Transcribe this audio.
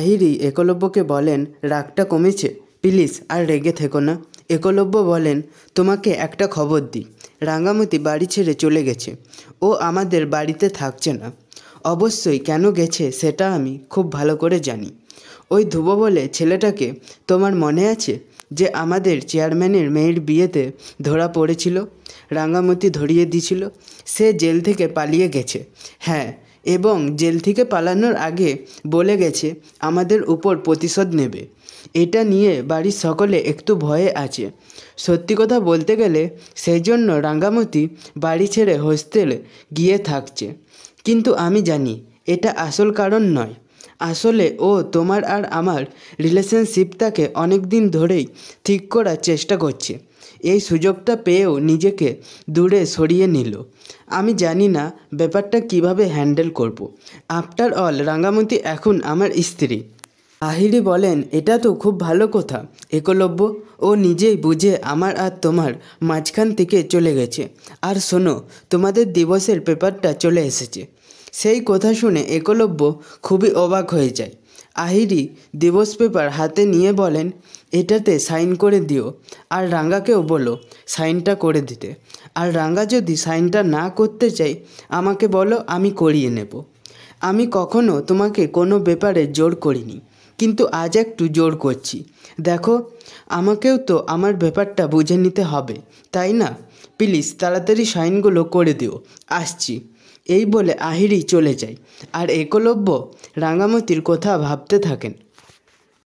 আহিরি একলব্যকে বলেন, রাগটা কমেছে? প্লিজ আর রেগে থেকো না। একলব্য বলেন, তোমাকে একটা খবর দিই, রাঙামতি বাড়ি ছেড়ে চলে গেছে। ও আমাদের বাড়িতে থাকছে না। অবশ্যই কেন গেছে সেটা আমি খুব ভালো করে জানি। ওই ধ্রুব বলে ছেলেটাকে তোমার মনে আছে, যে আমাদের চেয়ারম্যানের মেয়ের বিয়েতে ধরা পড়েছিল, রাঙামতি ধরিয়ে দিয়েছিল? সে জেল থেকে পালিয়ে গেছে। হ্যাঁ, এবং জেল থেকে পালানোর আগে বলে গেছে আমাদের উপর প্রতিশোধ নেবে। এটা নিয়ে বাড়ির সকলে একটু ভয়ে আছে। সত্যি কথা বলতে গেলে সেই জন্য রাঙামতি বাড়ি ছেড়ে হোস্টেলে গিয়ে থাকছে। কিন্তু আমি জানি এটা আসল কারণ নয়। আসলে ও তোমার আর আমার রিলেশনশিপটাকে অনেক দিন ধরেই ঠিক করার চেষ্টা করছে। এই সুযোগটা পেয়েও নিজেকে দূরে সরিয়ে নিল। আমি জানি না ব্যাপারটা কিভাবে হ্যান্ডেল করব। আফটার অল রাঙামতি এখন আমার স্ত্রী। আহিরি বলেন, এটা তো খুব ভালো কথা একলব্য। ও নিজেই বুঝে আমার আর তোমার মাঝখান থেকে চলে গেছে। আর শোনো, তোমাদের দিবসের পেপারটা চলে এসেছে। সেই কথা শুনে একলব্য খুবই অবাক হয়ে যায়। আহিরি দিবস পেপার হাতে নিয়ে বলেন, এটাতে সাইন করে দিও, আর রাঙ্গাকেও বলো সাইনটা করে দিতে। আর রাঙ্গা যদি সাইনটা না করতে চাই আমাকে বলো, আমি করিয়ে নেব। আমি কখনো তোমাকে কোনো ব্যাপারে জোর করিনি, কিন্তু আজ একটু জোর করছি। দেখো, আমাকেও তো আমার ব্যাপারটা বুঝে নিতে হবে, তাই না? প্লিজ তাড়াতাড়ি সাইনগুলো করে দিও, আসছি। এই বলে আহিরি চলে যায়, আর একলব্য রাঙামতির কথা ভাবতে থাকেন।